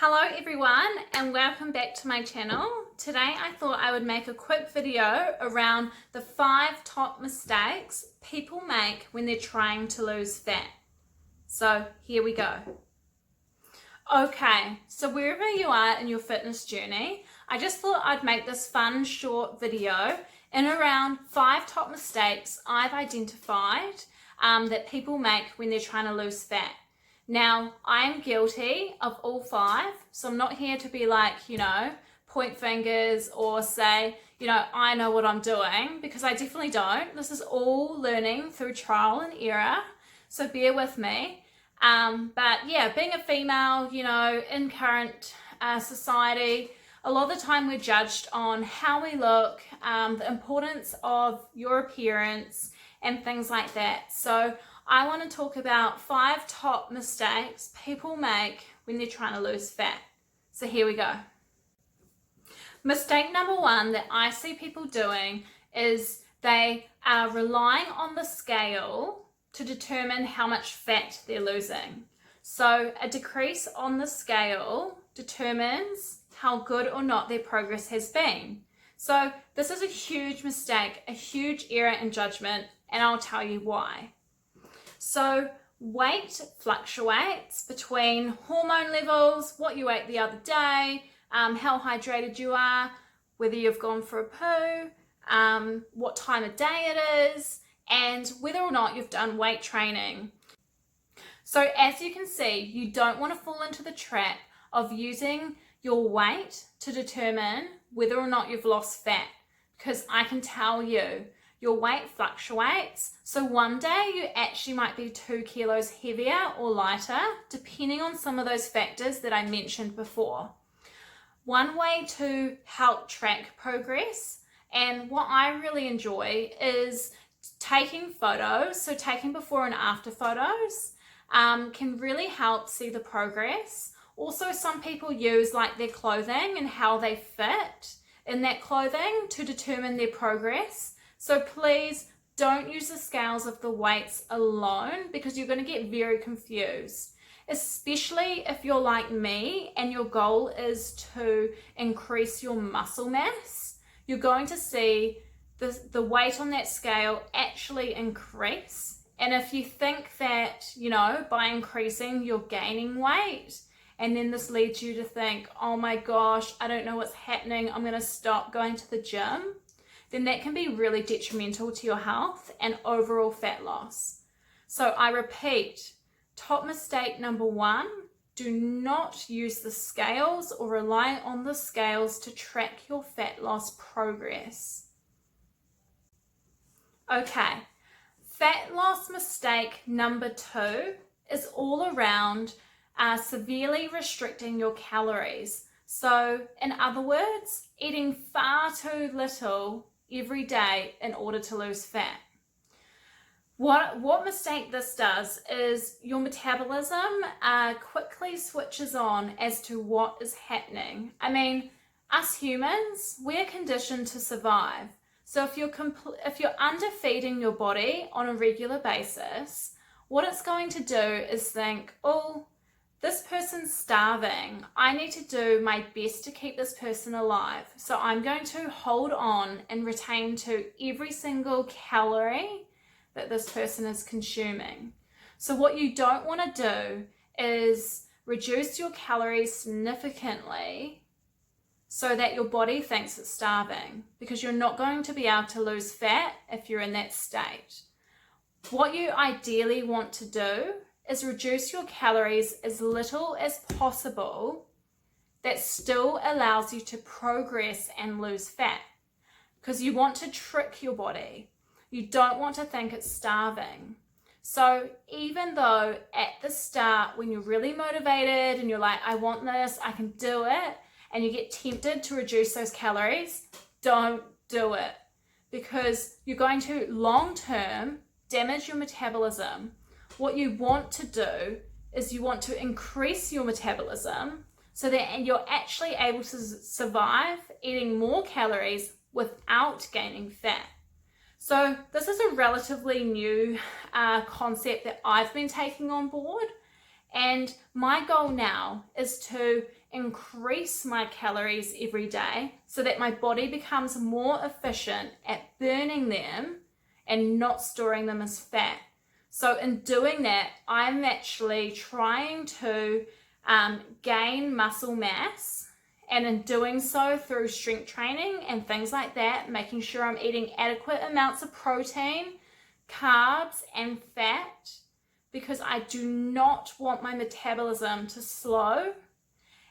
Hello everyone and welcome back to my channel. Today I thought I would make a quick video around the 5 top mistakes people make when they're trying to lose fat. So here we go. Okay, so wherever you are in your fitness journey, I just thought I'd make this fun short video in around 5 top mistakes I've identified that people make when they're trying to lose fat. Now, I'm guilty of all 5, so I'm not here to be like, point fingers or say, I know what I'm doing, because I definitely don't. This is all learning through trial and error, so bear with me. But yeah, being a female, in current society, a lot of the time we're judged on how we look, the importance of your appearance and things like that. So I want to talk about 5 top mistakes people make when they're trying to lose fat. So here we go. Mistake number 1 that I see people doing is they are relying on the scale to determine how much fat they're losing. So a decrease on the scale determines how good or not their progress has been. So this is a huge mistake, a huge error in judgment, and I'll tell you why. So weight fluctuates between hormone levels, what you ate the other day, how hydrated you are, whether you've gone for a poo, what time of day it is, and whether or not you've done weight training. So as you can see, you don't want to fall into the trap of using your weight to determine whether or not you've lost fat, because I can tell you, your weight fluctuates, so one day you actually might be 2 kilos heavier or lighter, depending on some of those factors that I mentioned before. One way to help track progress, and what I really enjoy, is taking photos. So taking before and after photos can really help see the progress. Also, some people use like their clothing and how they fit in that clothing to determine their progress. So please don't use the scales of the weights alone, because you're going to get very confused, especially if you're like me and your goal is to increase your muscle mass. You're going to see the weight on that scale actually increase. And if you think that, by increasing you're gaining weight, and then this leads you to think, oh my gosh, I don't know what's happening, I'm going to stop going to the gym, then that can be really detrimental to your health and overall fat loss. So I repeat, top mistake number 1, do not use the scales or rely on the scales to track your fat loss progress. Okay, fat loss mistake number 2 is all around severely restricting your calories. So in other words, eating far too little every day in order to lose fat. What mistake this does is your metabolism quickly switches on as to what is happening. I mean, us humans, we're conditioned to survive. So if you're underfeeding your body on a regular basis, what it's going to do is think, oh, this person's starving. I need to do my best to keep this person alive. So I'm going to hold on and retain to every single calorie that this person is consuming. So what you don't want to do is reduce your calories significantly so that your body thinks it's starving, because you're not going to be able to lose fat if you're in that state. What you ideally want to do is reduce your calories as little as possible that still allows you to progress and lose fat, because you want to trick your body. You don't want to think it's starving. So even though at the start, when you're really motivated and you're like, I want this, I can do it, and you get tempted to reduce those calories, don't do it, because you're going to long-term damage your metabolism. What you want to do is you want to increase your metabolism so that you're actually able to survive eating more calories without gaining fat. So this is a relatively new concept that I've been taking on board, And my goal now is to increase my calories every day so that my body becomes more efficient at burning them and not storing them as fat. So in doing that, I'm actually trying to gain muscle mass, and in doing so through strength training and things like that, making sure I'm eating adequate amounts of protein, carbs, and fat, because I do not want my metabolism to slow.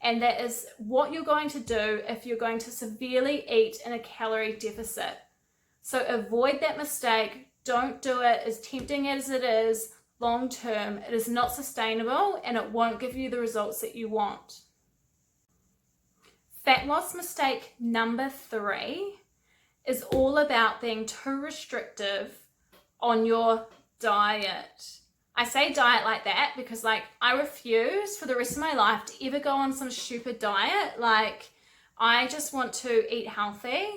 And that is what you're going to do if you're going to severely eat in a calorie deficit. So avoid that mistake. Don't do it. As tempting as it is, long term, it is not sustainable and it won't give you the results that you want. Fat loss mistake number 3 is all about being too restrictive on your diet. I say diet like that because I refuse for the rest of my life to ever go on some stupid diet. I just want to eat healthy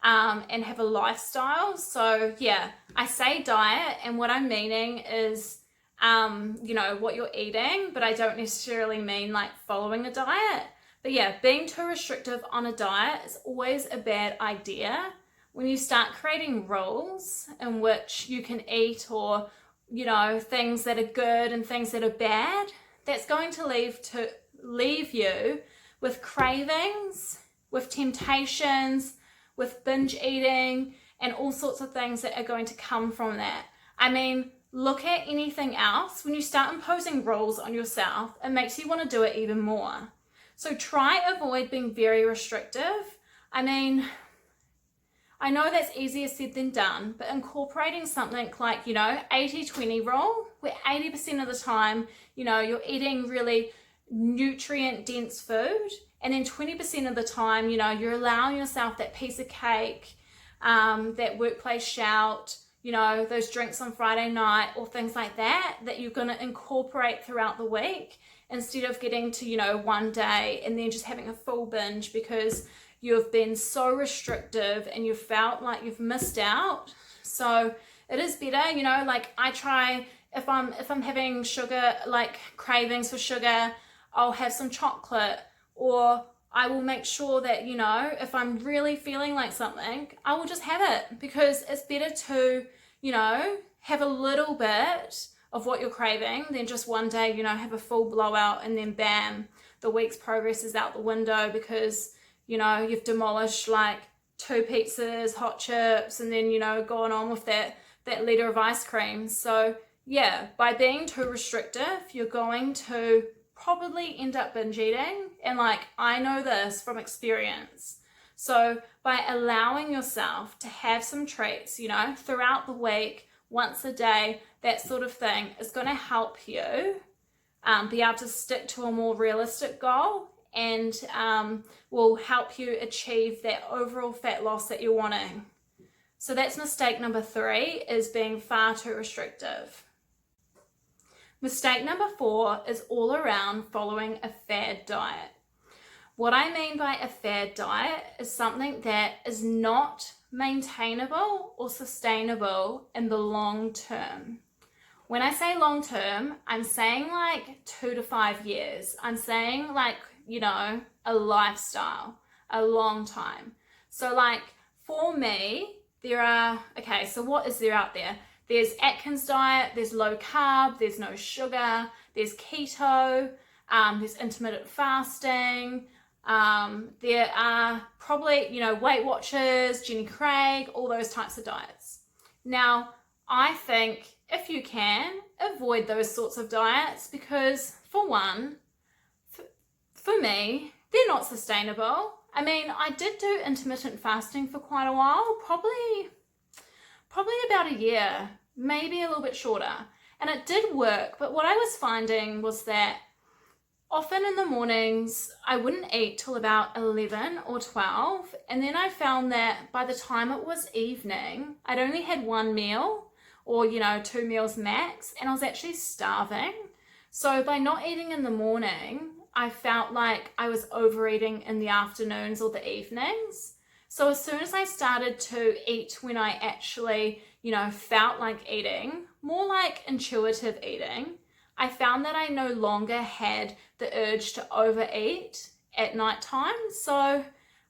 and have a lifestyle. So yeah, I say diet, and what I'm meaning is what you're eating, but I don't necessarily mean following a diet. But yeah, being too restrictive on a diet is always a bad idea. When you start creating rules in which you can eat, or things that are good and things that are bad, that's going to leave you with cravings, with temptations, with binge eating, and all sorts of things that are going to come from that. I mean, look at anything else. When you start imposing rules on yourself, it makes you want to do it even more. So try avoid being very restrictive. I mean, I know that's easier said than done, but incorporating something like, 80-20 rule, where 80% of the time, you're eating really nutrient dense food, and then 20% of the time, you're allowing yourself that piece of cake, that workplace shout, those drinks on Friday night, or things like that you're going to incorporate throughout the week, instead of getting to, one day and then just having a full binge because you've been so restrictive and you felt like you've missed out. So it is better, I try, if I'm having sugar, cravings for sugar, I'll have some chocolate, or I will make sure that, if I'm really feeling like something, I will just have it, because it's better to, have a little bit of what you're craving than just one day, have a full blowout and then bam, the week's progress is out the window because, you've demolished 2 pizzas, hot chips, and then, gone on with that liter of ice cream. So yeah, by being too restrictive, you're going to probably end up binge eating. And I know this from experience. So by allowing yourself to have some treats, throughout the week, once a day, that sort of thing, is going to help you be able to stick to a more realistic goal, and will help you achieve that overall fat loss that you're wanting. So that's mistake number 3, is being far too restrictive. Mistake number 4 is all around following a fad diet. What I mean by a fad diet is something that is not maintainable or sustainable in the long term. When I say long term, I'm saying 2 to 5 years. I'm saying a lifestyle, a long time. So for me, there are, so what is there out there? There's Atkins diet, there's low carb, there's no sugar, there's keto, there's intermittent fasting, there are probably, Weight Watchers, Jenny Craig, all those types of diets. Now, I think if you can, avoid those sorts of diets, because for one, for me, they're not sustainable. I mean, I did do intermittent fasting for quite a while, probably about a year, maybe a little bit shorter. And it did work, but what I was finding was that often in the mornings, I wouldn't eat till about 11 or 12. And then I found that by the time it was evening, I'd only had 1 meal, or 2 meals max, and I was actually starving. So by not eating in the morning, I felt like I was overeating in the afternoons or the evenings. So as soon as I started to eat when I actually, felt like eating, more like intuitive eating, I found that I no longer had the urge to overeat at nighttime. So,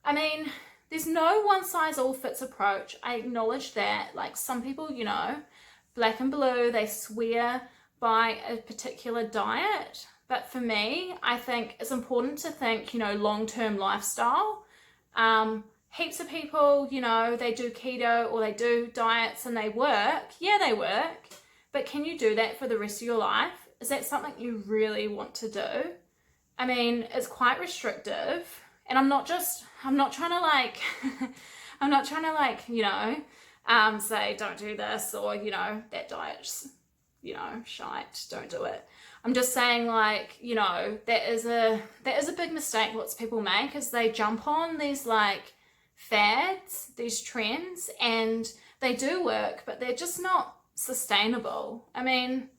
I mean, there's no one size all fits approach. I acknowledge that. Like some people, black and blue, they swear by a particular diet. But for me, I think it's important to think, long-term lifestyle. Heaps of people, they do keto or they do diets and they work. Yeah, they work. But can you do that for the rest of your life? Is that something you really want to do? I mean, it's quite restrictive. And I'm not trying to like, say don't do this or, that diet's, shite, don't do it. I'm just saying like, that is a big mistake lots of people make is they jump on these like fads, these trends, and they do work, but they're just not sustainable. I mean,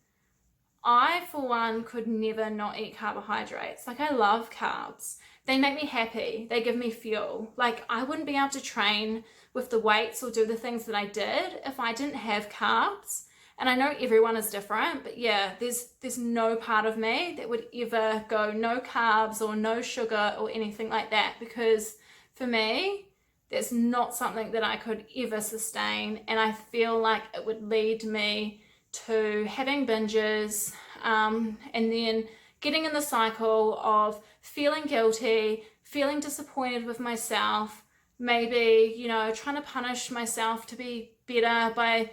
I, for one, could never not eat carbohydrates. Like, I love carbs. They make me happy. They give me fuel. Like, I wouldn't be able to train with the weights or do the things that I did if I didn't have carbs. And I know everyone is different, but yeah, there's no part of me that would ever go no carbs or no sugar or anything like that, because for me, that's not something that I could ever sustain. And I feel like it would lead me to having binges, and then getting in the cycle of feeling guilty, feeling disappointed with myself, maybe, trying to punish myself to be better by,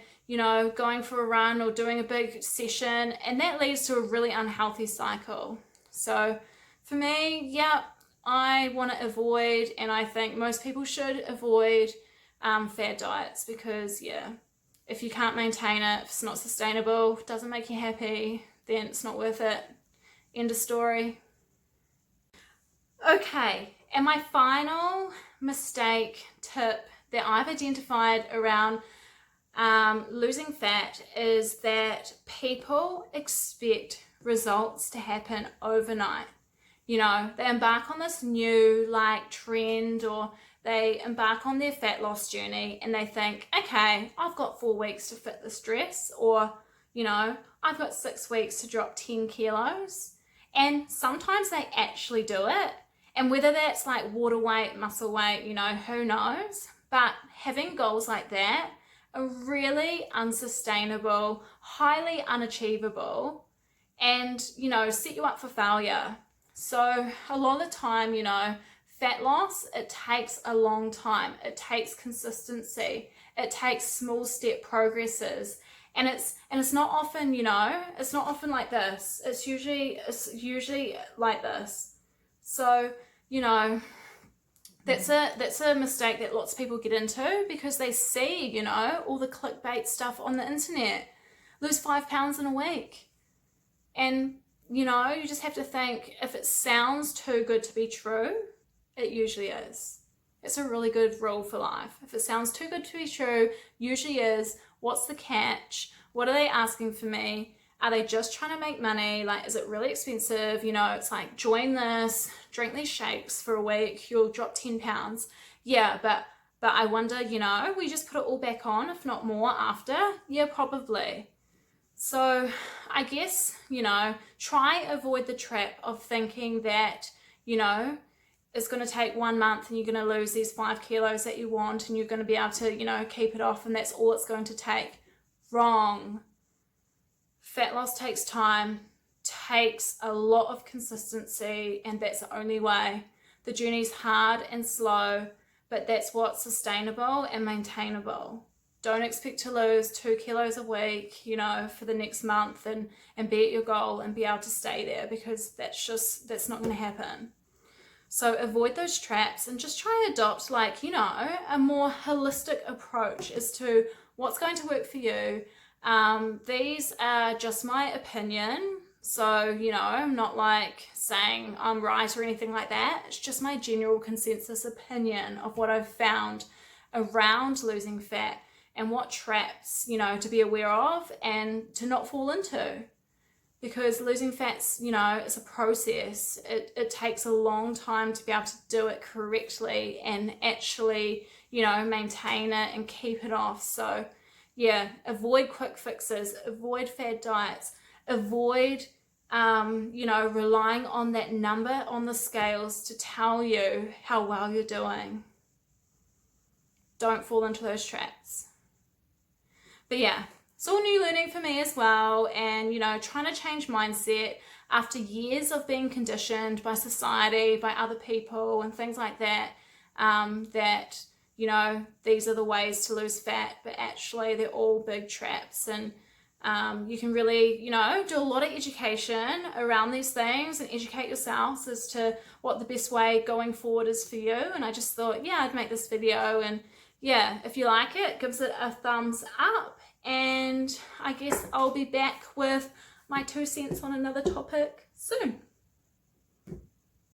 going for a run or doing a big session, and that leads to a really unhealthy cycle. So for me, yeah, I want to avoid, and I think most people should avoid fad diets, because yeah, if you can't maintain it, if it's not sustainable, doesn't make you happy, then it's not worth it. End of story. Okay, and my final mistake tip that I've identified around losing fat is that people expect results to happen overnight. They embark on this new trend, or they embark on their fat loss journey and they think, okay, I've got 4 weeks to fit this dress, or, I've got 6 weeks to drop 10 kilos. And sometimes they actually do it. And whether that's like water weight, muscle weight, who knows? But having goals like that are really unsustainable, highly unachievable, and, set you up for failure. So a lot of the time, fat loss, it takes a long time. It takes consistency. It takes small step progresses. And it's not often, it's not often like this. It's usually like this. So, that's a mistake that lots of people get into, because they see, all the clickbait stuff on the internet. Lose 5 pounds in a week. And, you just have to think, if it sounds too good to be true, it usually is. It's a really good rule for life. If it sounds too good to be true, usually is. What's the catch? What are they asking for me? Are they just trying to make money? Like, is it really expensive? It's like, join this, drink these shakes for a week, you'll drop 10 pounds. Yeah, but I wonder, we just put it all back on, if not more, after? Yeah, probably. So I guess, try avoid the trap of thinking that, it's going to take 1 month and you're going to lose these 5 kilos that you want, and you're going to be able to, keep it off, and that's all it's going to take. Wrong. Fat loss takes time, takes a lot of consistency, and that's the only way. The journey's hard and slow, but that's what's sustainable and maintainable. Don't expect to lose 2 kilos a week, for the next month and be at your goal and be able to stay there, because that's not going to happen. So avoid those traps and just try and adopt a more holistic approach as to what's going to work for you. These are just my opinion. So, I'm not saying I'm right or anything like that. It's just my general consensus opinion of what I've found around losing fat and what traps, to be aware of and to not fall into. Because losing fat's, it's a process. It takes a long time to be able to do it correctly and actually, maintain it and keep it off. So yeah, avoid quick fixes, avoid fad diets, avoid you know, relying on that number on the scales to tell you how well you're doing. Don't fall into those traps. But yeah, it's all new learning for me as well, and you know, trying to change mindset after years of being conditioned by society, by other people and things like that, that you know, these are the ways to lose fat, but actually they're all big traps. And you can really, you know, do a lot of education around these things and educate yourselves as to what the best way going forward is for you. And I just thought, yeah, I'd make this video, and yeah, if you like it, gives it a thumbs up. And I guess I'll be back with my 2 cents on another topic soon.